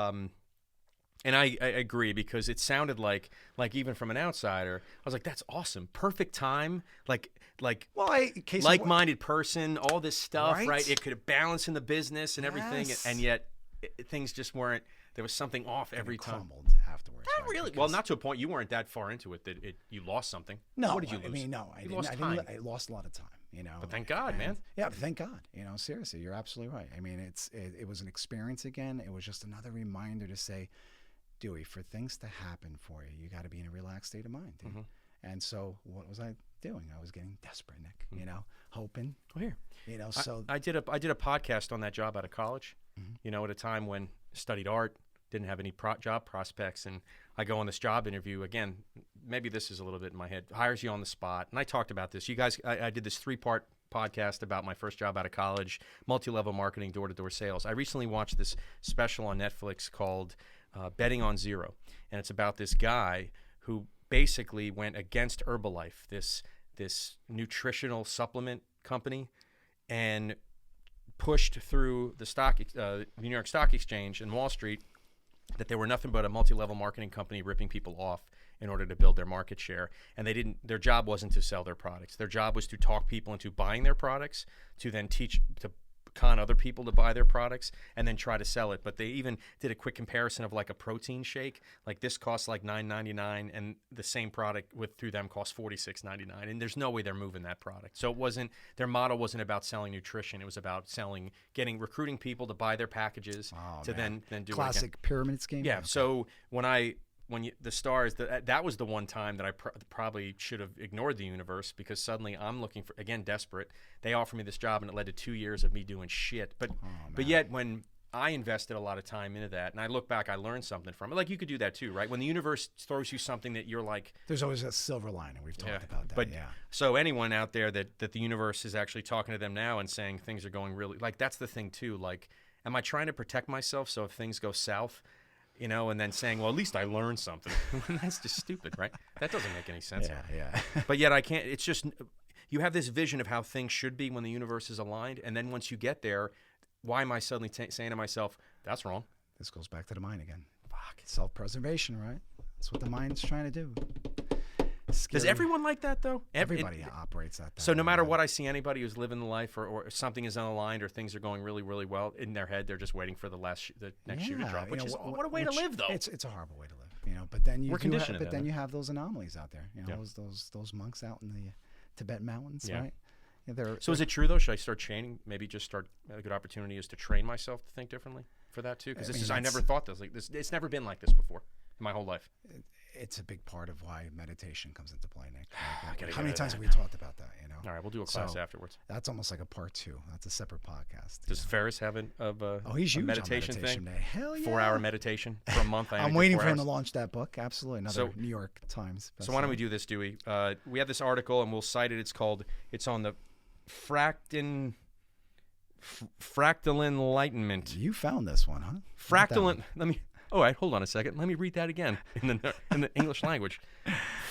And I agree, because it sounded like even from an outsider, I was like, that's awesome, perfect time, like well, case in like-minded person, all this stuff, Right? right? It could balance in the business and everything, Yes. and yet things just weren't. There was something off point, every it time. crumbled afterwards. Not right? really. Because- Well, not to a point. You weren't that far into it that you lost something. No, What did you lose? I mean, no, I You didn't. lost I time. didn't. I lost a lot of time. But thank God, man. Yeah, but thank God. Seriously, you're absolutely right. I mean, it was an experience again. It was just another reminder to say, Dewey, for things to happen for you, you got to be in a relaxed state of mind. Dude. And so, what was I doing? I was getting desperate, Nick. Hoping. Oh, here. So I did a podcast on that job out of college. At a time when I studied art, didn't have any job prospects, and I go on this job interview again. Maybe this is a little bit in my head. Hires you on the spot, and I talked about this. You guys, I did this 3-part podcast about my first job out of college, multi-level marketing, door-to-door sales. I recently watched this special on Netflix called Betting on Zero, and it's about this guy who basically went against Herbalife, this nutritional supplement company, and pushed through the New York Stock Exchange and Wall Street that they were nothing but a multi-level marketing company ripping people off in order to build their market share. And their job wasn't to sell their products. Their job was to talk people into buying their products, to then teach, to con other people to buy their products and then try to sell it. But they even did a quick comparison of like a protein shake. Like this costs like $9.99, and the same product through them costs $46.99. And there's no way they're moving that product. So their model wasn't about selling nutrition. It was about recruiting people to buy their packages then do classic pyramid scheme. Yeah. Okay. So the stars, that was the one time that I probably should have ignored the universe, because suddenly I'm looking for, again, desperate. They offered me this job, and it led to 2 years of me doing shit. But yet when I invested a lot of time into that, and I look back, I learned something from it. Like you could do that too, right? When the universe throws you something that you're like, there's always a silver lining. We've talked about that. But so anyone out there that the universe is actually talking to them now and saying things are going really, like, that's the thing too. Like, am I trying to protect myself so if things go south, and then saying, well, at least I learned something. That's just stupid, right? That doesn't make any sense. Yeah. But yet I can't. It's just, you have this vision of how things should be when the universe is aligned, and then once you get there, why am I suddenly saying to myself, that's wrong? This goes back to the mind again. Fuck. Self-preservation, right? That's what the mind's trying to do. Does everyone like that, though? Everybody operates that. So no matter what I see, anybody who's living the life or something is unaligned or things are going really, really well, in their head, they're just waiting for the next shoe to drop, which is what a way to live, though. It's a horrible way to live, But then we're conditioned. Then you have those anomalies out there, those monks out in the Tibetan mountains, right? So is it true, though? Should I start training? Maybe just start, a good opportunity is to train myself to think differently for that, too? Because I never thought this. Like this. It's never been like this before in my whole life. It's a big part of why meditation comes into play, Nick. How many times have we talked about that? All right, we'll do a class afterwards. That's almost like a part 2. That's a separate podcast. Does Ferris have he's huge meditation on meditation thing? Hell yeah. 4-hour meditation for a month. I'm waiting for him to launch that book. Absolutely, another New York Times. So why don't we do this, Dewey? We have this article, and we'll cite it. It's on the fractal enlightenment. You found this one, huh? Let me. All right, hold on a second. Let me read that again in the English language.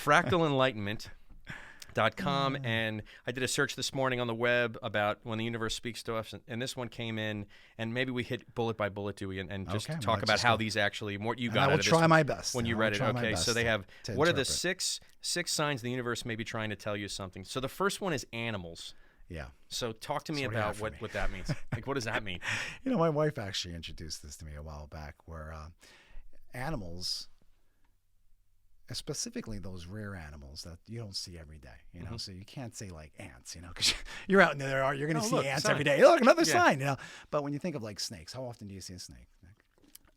Fractalenlightenment.com, and I did a search this morning on the web about when the universe speaks to us, and this one came in, and maybe we hit bullet by bullet, Dewey, and just talk about how these actually, what you got out of this. I will try my best. When you read it. Okay, so they have, what are the six signs the universe may be trying to tell you something? So the first one is animals. Yeah. So talk to me about what that means. Like, what does that mean? My wife actually introduced this to me a while back, where animals, specifically those rare animals that you don't see every day, so you can't say like ants, because you're out in there, you're going to see ants every day. Look, another sign, But when you think of like snakes, how often do you see a snake, Nick?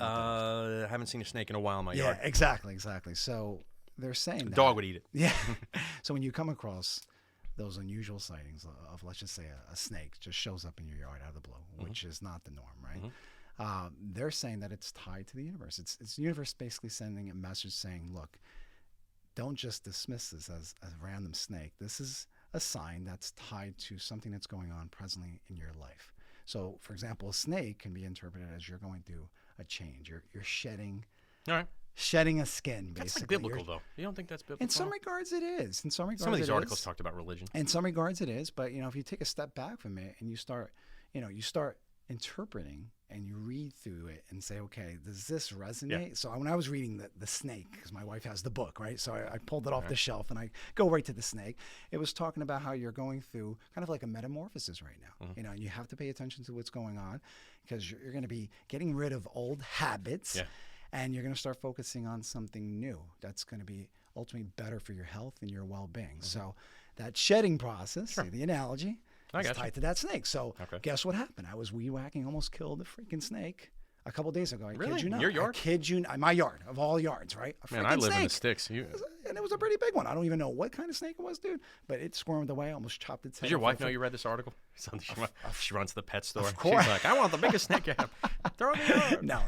I haven't seen a snake in a while in my yard. Yeah, exactly. So they're saying that. A dog would eat it. Yeah. So when you come across those unusual sightings of, let's just say, a snake just shows up in your yard out of the blue, which is not the norm, right? They're saying that it's tied to the universe. It's the universe basically sending a message saying, look, don't just dismiss this as a random snake. This is a sign that's tied to something that's going on presently in your life. So, for example, a snake can be interpreted as you're going through a change. You're shedding. All right. Shedding a skin, basically. That's like biblical, though. You don't think that's biblical? In some regards, it is. Some of these articles talked about religion. In some regards, it is. But if you take a step back from it and you start interpreting and you read through it and say, okay, does this resonate? Yeah. So when I was reading the snake, because my wife has the book, right? So I pulled it off the shelf and I go right to the snake. It was talking about how you're going through kind of like a metamorphosis right now. And you have to pay attention to what's going on, because you're going to be getting rid of old habits. Yeah. And you're going to start focusing on something new that's going to be ultimately better for your health and your well-being. So that shedding process, the analogy, is tied to that snake. So guess what happened? I was weed whacking, almost killed a freaking snake a couple days ago. I kid you not. Your yard? I kid you not. My yard, of all yards, right? Man, I live in the sticks. And it was a pretty big one. I don't even know what kind of snake it was, dude. But it squirmed away. I almost chopped its head. Did your wife know you read this article? She runs the pet store. Of course. She's like, I want the biggest snake you have. Throw it in the yard. No.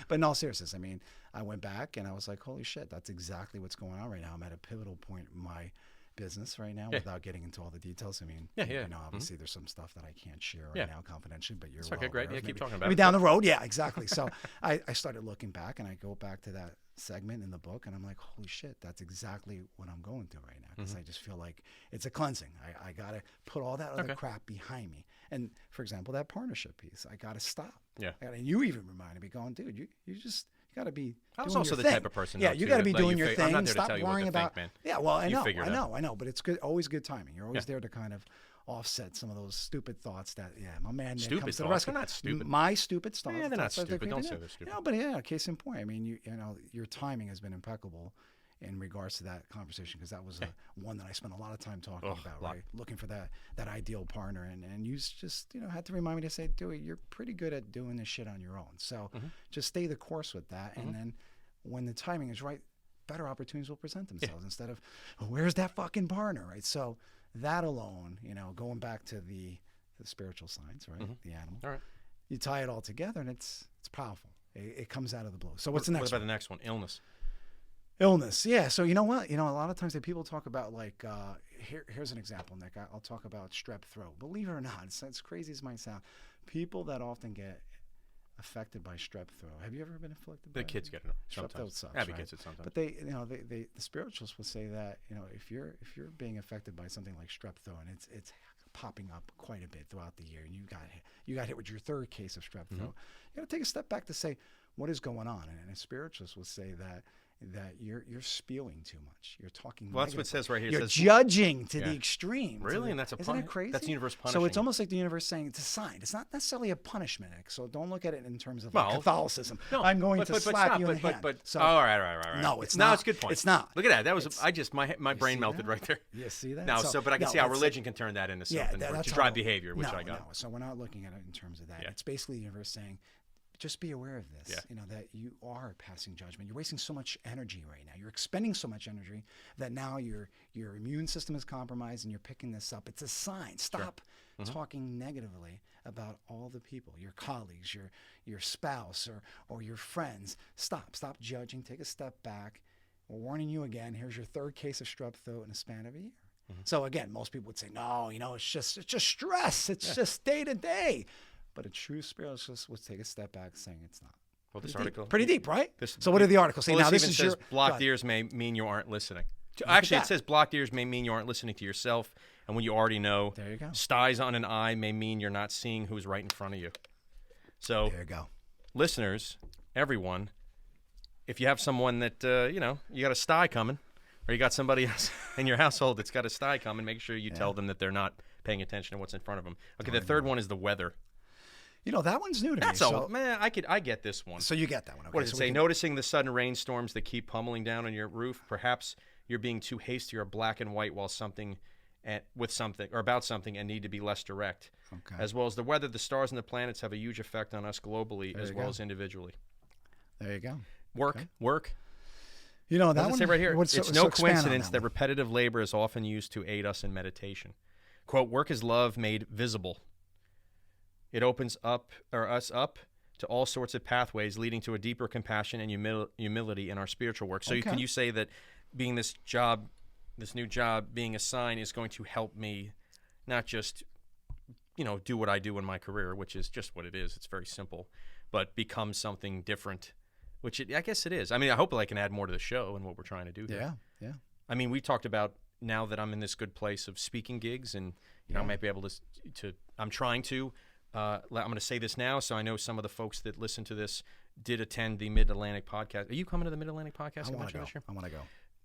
But in all seriousness, I mean, I went back and I was like, holy shit, that's exactly what's going on right now. I'm at a pivotal point in my business right now without getting into all the details. I mean, obviously there's some stuff that I can't share right now confidentially, but you're okay, great. Yeah, keep talking about it. Maybe down the road. Yeah, exactly. So I started looking back and I go back to that segment in the book and I'm like, holy shit, that's exactly what I'm going through right now. Because I just feel like it's a cleansing. I got to put all that other crap behind me. And for example, that partnership piece, I got to stop. Yeah. And you even reminded me going, dude, you just, got to be. I was also the type of person. Yeah, you got to be doing your thing. I'm not there Stop to tell you worrying what to about. Think, man. Yeah, well, I know, but it's good. Always good timing. You're always there to kind of offset some of those stupid thoughts that my man Nick Stupid comes to the thoughts? rescue. They're not stupid. My stupid thoughts. Yeah, they're not thoughts that stupid. Don't creeping say in. they're stupid. But yeah, case in point. I mean, your timing has been impeccable in regards to that conversation, because that was one that I spent a lot of time talking about, right? Looking for that ideal partner, and you just had to remind me to say, Dewey, you're pretty good at doing this shit on your own. So just stay the course with that, and then when the timing is right, better opportunities will present themselves instead of, where's that fucking partner, right? So that alone, going back to the spiritual science, right? The animal. All right. You tie it all together, and it's powerful. It comes out of the blue. So what's the next What about one? the next one? Illness. Yeah. So you know what? A lot of times that people talk about, like, here's an example, Nick. I'll talk about strep throat. Believe it or not, it's crazy as it might sound. People that often get affected by strep throat. Have you ever been afflicted by The kids get it strep throat? sometimes. Sucks, Abby right? gets it sometimes. But the spiritualists will say that, if you're being affected by something like strep throat, and it's popping up quite a bit throughout the year, and you got hit with your third case of strep throat, you got to take a step back to say, what is going on? And a spiritualist will say that you're spewing too much. You're talking. Well, that's what it says right here. You're jujudging to the extreme. Really? And that's a isn't that crazy? That's the universe punishing. So it's almost like the universe saying it's a sign. It's not necessarily a punishment, Nick. So don't look at it in terms of Catholicism. No, I'm going to slap you in the hand. So, all right. No, it's not. not. It's a good point. It's not. Look at that. That was my brain melted right there. You see that? No, but I can see how religion can turn that into something to drive behavior, which I got. No, so we're not looking at it in terms of that. It's basically the universe saying, just be aware of this, that you are passing judgment. You're wasting so much energy right now. You're expending so much energy that now your immune system is compromised, and you're picking this up. It's a sign. Stop talking negatively about all the people, your colleagues, your spouse, or your friends. Stop judging. Take a step back. We're warning you again. Here's your third case of strep throat in a span of a year. So again, most people would say, no, it's just stress. It's just day to day. But a true spiritualist would take a step back, saying it's not. Well, this article pretty deep, right? So what did the article say? Well, now this this even is says blocked ears may mean you aren't listening. Actually, it says blocked ears may mean you aren't listening to yourself, and when you already know. There you go. Styes on an eye may mean you're not seeing who's right in front of you. So there you go. Listeners, everyone, if you have someone that you got a sty coming, or you got somebody else in your household that's got a sty coming, make sure you tell them that they're not paying attention to what's in front of them. Okay, the third one is the weather. That one's new to me. That's all. Man, I get this one. So you get that one. Okay. What does it say? Noticing the sudden rainstorms that keep pummeling down on your roof. Perhaps you're being too hasty or black and white about something and need to be less direct. Okay. As well as the weather, the stars and the planets have a huge effect on us globally as well as individually. There you go. Work. That what does one it say right here. It's no coincidence that one. Repetitive labor is often used to aid us in meditation. Quote, work is love made visible. It opens us up to all sorts of pathways leading to a deeper compassion and humility in our spiritual work. So can you say that being this new job, being a sign is going to help me not just, do what I do in my career, which is just what it is. It's very simple, but become something different, which I guess it is. I mean, I hope I can add more to the show and what we're trying to do here. Yeah. I mean, we talked about now that I'm in this good place of speaking gigs and, I might be able to I'm trying to, I'm going to say this now, so I know some of the folks that listen to this did attend the Mid-Atlantic podcast. Are you coming to the Mid-Atlantic podcast convention this year? I want to go.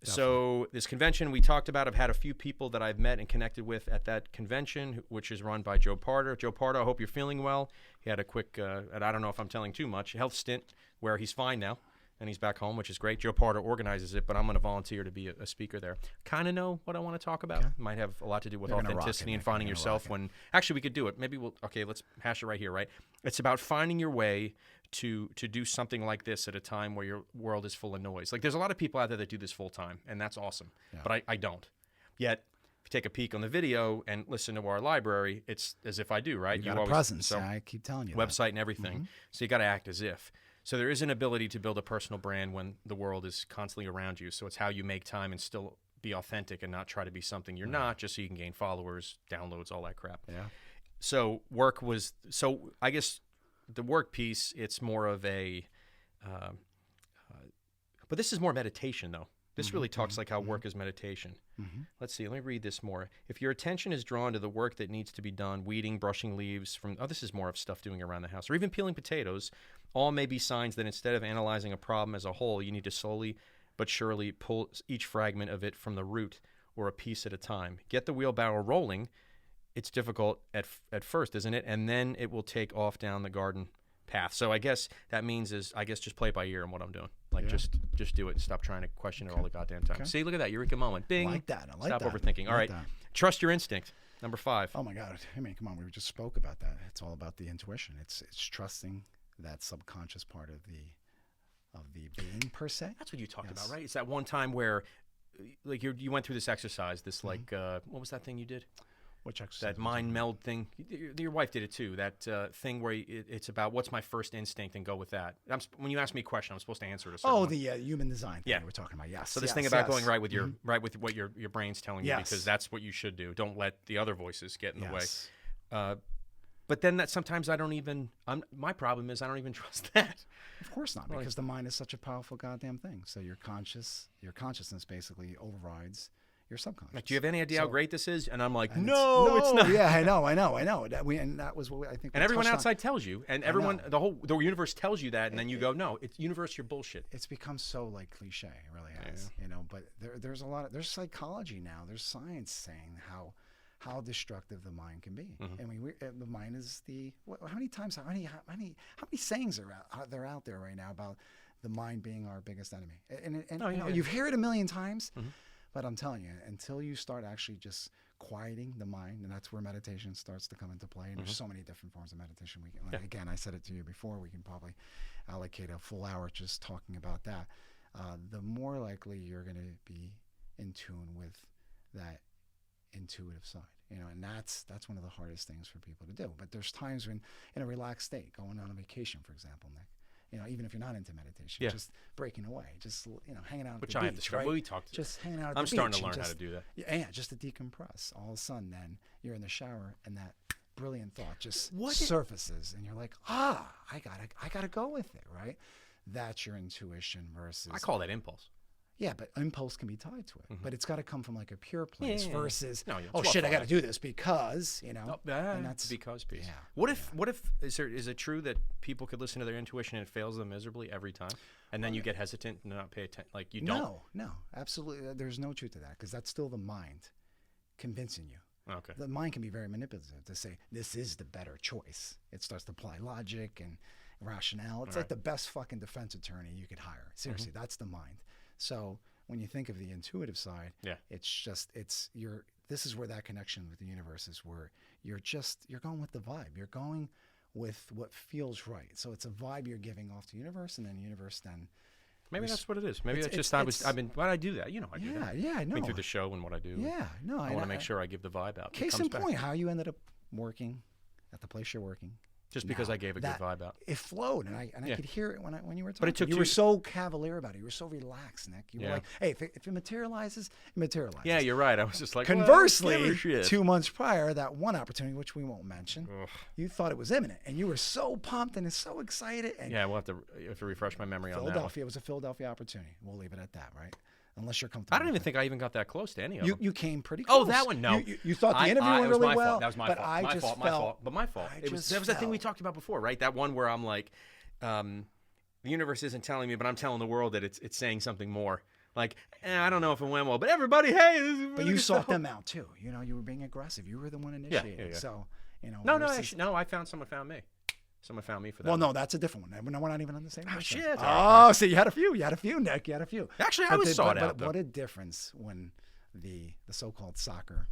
Definitely. So this convention we talked about, I've had a few people that I've met and connected with at that convention, which is run by Joe Parter. Joe Parter, I hope you're feeling well. He had a quick, and I don't know if I'm telling too much, health stint where he's fine now. And he's back home, which is great. Joe Parter organizes it, but I'm going to volunteer to be a speaker there. Kind of know what I want to talk about. Might have a lot to do with authenticity and finding yourself when... Actually, we could do it. Maybe let's hash it right here, right? It's about finding your way to do something like this at a time where your world is full of noise. Like, there's a lot of people out there that do this full time, and that's awesome. Yeah. But I don't. Yet, if you take a peek on the video and listen to our library, it's as if I do, right? You got a presence. So I keep telling you website and everything. So you got to act as if. So there is an ability to build a personal brand when the world is constantly around you. So it's how you make time and still be authentic and not try to be something you're not, just so you can gain followers, downloads, all that crap. Yeah. So I guess the work piece, it's more of a, but this is more meditation though. This really talks like how work is meditation. Let's see. Let me read this more. If your attention is drawn to the work that needs to be done, weeding, brushing leaves this is more of stuff doing around the house, or even peeling potatoes, all may be signs that instead of analyzing a problem as a whole, you need to slowly but surely pull each fragment of it from the root or a piece at a time. Get the wheelbarrow rolling it's difficult at first, isn't it? And then it will take off down the garden path. So I guess that means just play it by ear in what I'm doing. Like just do it. Stop trying to question it all the goddamn time. See, look at that eureka moment. Bing. I like that. I like Stop that. overthinking. All right. Trust your instinct. Number 5. Oh my God. I mean, come on. We just spoke about that. It's all about the intuition. It's trusting that subconscious part of the being per se. That's what you talked about, right? It's that one time where, like, you went through this exercise. This like what was that thing you did? Which exercise? That mind meld thing. Your wife did it too. That thing where it's about what's my first instinct and go with that. When you ask me a question, I'm supposed to answer it. The human design thing we're talking about. Yes. So this thing about going right with your right with what your brain's telling you, because that's what you should do. Don't let the other voices get in the way. But then that sometimes I don't even. My problem is I don't even trust that. Of course not, because the mind is such a powerful goddamn thing. So your consciousness basically overrides your subconscious. Like, do you have any idea how great this is? And I'm like, no, it's not. Yeah, I know. That was what I think. And everyone outside tells you, and the universe tells you that, and then you go, no, it's universe, you're bullshit. It's become so like cliche, it really has. Yeah. But there's there's psychology now. There's science saying how destructive the mind can be. I mean, the mind is how many sayings are out there right now about the mind being our biggest enemy? And you hear it a million times. But I'm telling you, until you start actually just quieting the mind, and that's where meditation starts to come into play. And there's so many different forms of meditation. Again, I said it to you before. We can probably allocate a full hour just talking about that. The more likely you're going to be in tune with that intuitive side, and that's one of the hardest things for people to do. But there's times when, in a relaxed state, going on a vacation, for example, Nick. Even if you're not into meditation, just breaking away, just hanging out at the beach. I have to we talked. Just hanging out at the beach. I'm starting to learn how to do that. Yeah, just to decompress. All of a sudden, then you're in the shower, and that brilliant thought just surfaces, and you're like, I gotta go with it, right? That's your intuition versus. I call that impulse. Yeah, but impulse can be tied to it. But it's got to come from like a pure place versus, I got to do this because, and that's because piece. Yeah. What if is it true that people could listen to their intuition and it fails them miserably every time? And then you get hesitant and not pay attention, like you don't? No, absolutely. There's no truth to that, because that's still the mind convincing you. Okay. The mind can be very manipulative to say, this is the better choice. It starts to apply logic and rationale. It's like the best fucking defense attorney you could hire. Seriously, that's the mind. So when you think of the intuitive side, this is where that connection with the universe is, where you're going with the vibe. You're going with what feels right. So it's a vibe you're giving off to the universe, and then the universe then. Maybe that's what it is. Maybe it's just why I do that. I do that. Yeah, I know. I mean, through the show and what I do. Yeah, no, I want to make sure I give the vibe out. Case in point, how you ended up working at the place you're working. Just because I gave a good vibe out. It flowed, and I could hear it when you were talking. But you were so cavalier about it. You were so relaxed, Nick. You were like, hey, if it materializes, it materializes. Yeah, you're right. I was just like, conversely, 2 months prior, that one opportunity, which we won't mention, you thought it was imminent, and you were so pumped and so excited. And we'll have to refresh my memory on that. Philadelphia was a Philadelphia opportunity. We'll leave it at that, right? Unless you're comfortable. I don't even think I even got that close to any of them. You came pretty close. Oh, that one, no. You thought the interview went really well. That was my fault. My fault. That was the thing we talked about before, right? That one where I'm like, the universe isn't telling me, but I'm telling the world that it's saying something more. Like, I don't know if it went well, but everybody, hey. But you sought them out too. You were being aggressive. You were the one initiating. Yeah. So, No, someone found me. Someone found me for that. Well, no, that's a different one. No, we're not even on the same. Shit. Oh, so you had a few, Nick. You had a few. Actually, I was sought out. But what a difference when the so-called soccer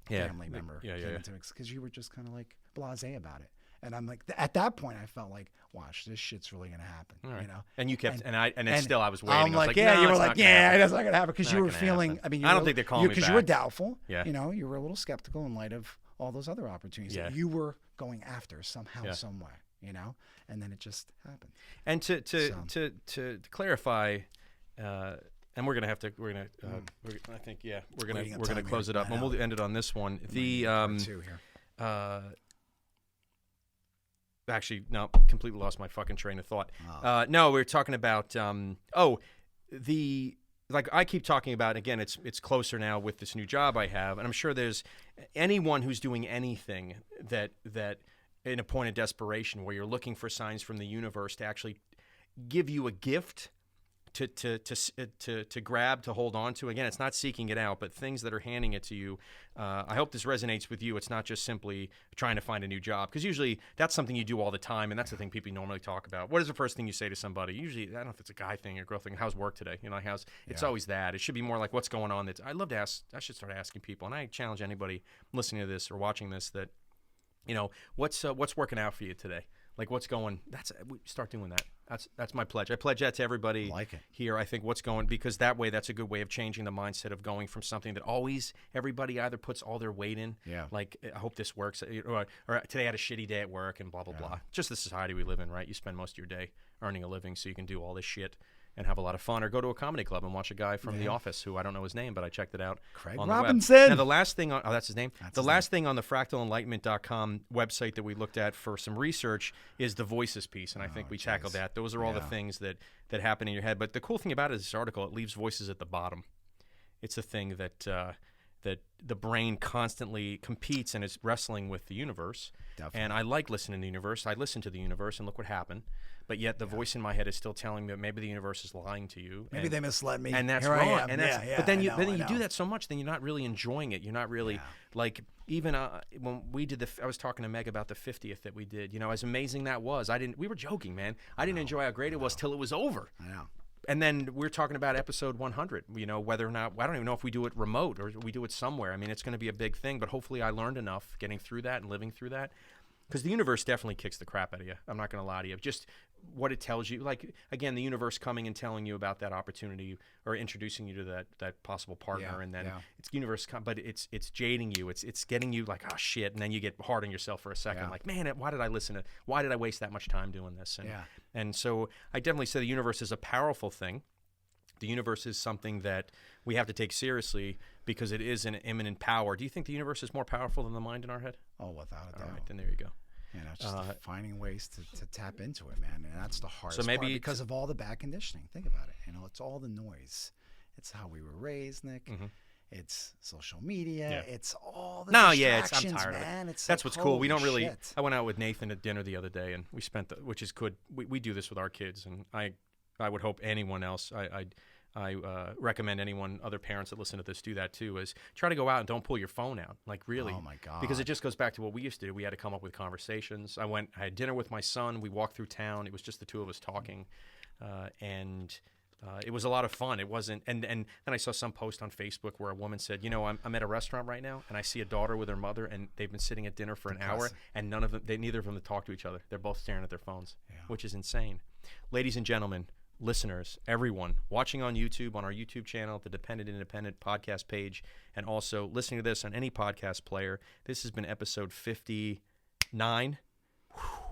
family member came into it, because you were just kind of like blasé about it. And I'm like, at that point, I felt like, watch, this shit's really gonna happen. Right. And you kept, and still I was waiting. I'm like, you were like, that's not gonna happen, because you were feeling. I mean, I don't think they're calling me back, because you were doubtful. Yeah. You were a little skeptical in light of all those other opportunities that you were going after somehow, some way. And then it just happened. And to clarify, and we're gonna have to, I think, we're gonna close it up, and we'll end it on this one. Actually, no, completely lost my fucking train of thought. No, we were talking about like I keep talking about, again, it's closer now with this new job I have, and I'm sure there's anyone who's doing anything that in a point of desperation where you're looking for signs from the universe to actually give you a gift to grab, to hold on to. Again, it's not seeking it out, but things that are handing it to you. I hope this resonates with you. It's not just simply trying to find a new job, because usually that's something you do all the time, and that's the thing people normally talk about. What is the first thing you say to somebody? Usually, I don't know if it's a guy thing or a girl thing. How's work today? It's always that. It should be more like, what's going on? I love to ask. I should start asking people, and I challenge anybody listening to this or watching this that, what's working out for you today? Like, what's going? We start doing that. That's my pledge. I pledge that to everybody here. I think what's going, because that way, that's a good way of changing the mindset of going from something that always everybody either puts all their weight in. Yeah. Like, I hope this works, or today I had a shitty day at work and blah blah blah. Just the society we live in, right? You spend most of your day earning a living so you can do all this shit and have a lot of fun, or go to a comedy club and watch a guy from The Office, who I don't know his name, but I checked it out. Craig on Robinson. The web. Now, the last thing that's his name. The last thing on the fractalenlightenment.com website that we looked at for some research is the voices piece, and I think we tackled that. Those are all the things that happen in your head. But the cool thing about it is this article, it leaves voices at the bottom. It's a thing that the brain constantly competes and is wrestling with the universe. Definitely. And I like listening to the universe. I listen to the universe, and look what happened. But yet the voice in my head is still telling me that maybe the universe is lying to you. Maybe they misled me. And that's Here wrong. I am. And but then you do that so much, then you're not really enjoying it. You're not really like, even when we did I was talking to Meg about the 50th that we did. As amazing that was. We were joking, man. I didn't enjoy how great it was till it was over. I know. And then we're talking about episode 100, whether or not, I don't even know if we do it remote or we do it somewhere. I mean, it's going to be a big thing, but hopefully I learned enough getting through that and living through that. Because the universe definitely kicks the crap out of you. I'm not going to lie to you. Just what it tells you. Like, again, the universe coming and telling you about that opportunity or introducing you to that possible partner. And then it's universe, but it's jading you. It's getting you like, oh, shit. And then you get hard on yourself for a second. Like, man, why did I waste that much time doing this? And so I definitely say the universe is a powerful thing. The universe is something that we have to take seriously because it is an immanent power. Do you think the universe is more powerful than the mind in our head? Oh, without a doubt. All right, then there you go. Just finding ways to tap into it, man. And that's the hardest part because of all the bad conditioning. Think about it. It's all the noise. It's how we were raised, Nick. Mm-hmm. It's social media. Yeah. It's all the distractions, I'm tired man. of it. It's that's like, what's cool. We don't really. Shit. I went out with Nathan at dinner the other day, and we spent which is good. We do this with our kids, and I would hope anyone else. I recommend other parents that listen to this do that too, is try to go out and don't pull your phone out. Like, really. Oh, my God. Because it just goes back to what we used to do. We had to come up with conversations. I had dinner with my son. We walked through town. It was just the two of us talking. And it was a lot of fun. It wasn't, and then I saw some post on Facebook where a woman said, I'm at a restaurant right now, and I see a daughter with her mother, and they've been sitting at dinner for an hour, and neither of them talk to each other. They're both staring at their phones, which is insane. Ladies and gentlemen, listeners, everyone watching on YouTube, on our YouTube channel, the Dependent Independent podcast page, and also listening to this on any podcast player, this has been episode 59.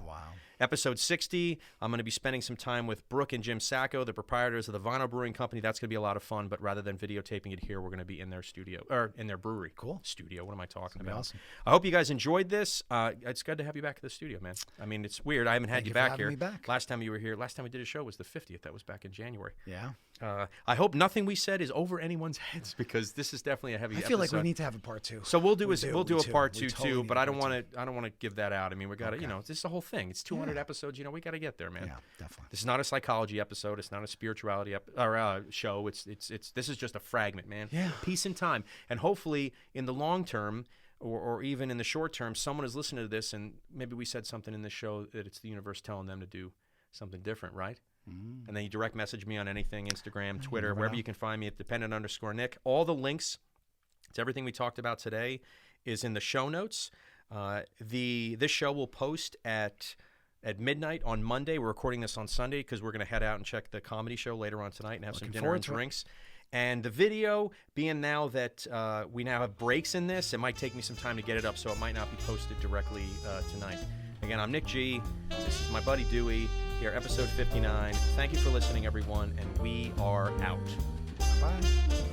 Wow. Episode 60, I'm going to be spending some time with Brooke and Jim Sacco, the proprietors of the Vinyl Brewing Company. That's going to be a lot of fun, but rather than videotaping it here, we're going to be in their studio, or in their brewery. Cool. Studio. What am I talking about? Awesome. I hope you guys enjoyed this. It's good to have you back at the studio, man. I mean, it's weird. I haven't had you back here. Me back. Last time you were here, last time we did a show was the 50th. That was back in January. Yeah. I hope nothing we said is over anyone's heads, because this is definitely a heavy episode. I feel like we need to have a part 2. So we'll do a part 2 too, but I don't want to give that out. I mean, we got to, this is the whole thing. It's 200 episodes, we got to get there, man. Yeah, definitely. This is not a psychology episode. It's not a spirituality show. This is just a fragment, man. Yeah. Peace and time. And hopefully in the long term, or even in the short term, someone is listening to this, and maybe we said something in this show that it's the universe telling them to do something different, right? Mm. And then you direct message me on anything, Instagram, Twitter, wherever you can find me at dependent_Nick. All the links to everything we talked about today is in the show notes. This show will post at midnight on Monday. We're recording this on Sunday because we're going to head out and check the comedy show later on tonight and have some dinner and drinks. And the video, being now that we now have breaks in this, it might take me some time to get it up, so it might not be posted directly tonight. Again, I'm Nick G. This is my buddy Dewey here, episode 59. Thank you for listening, everyone, and we are out. Bye.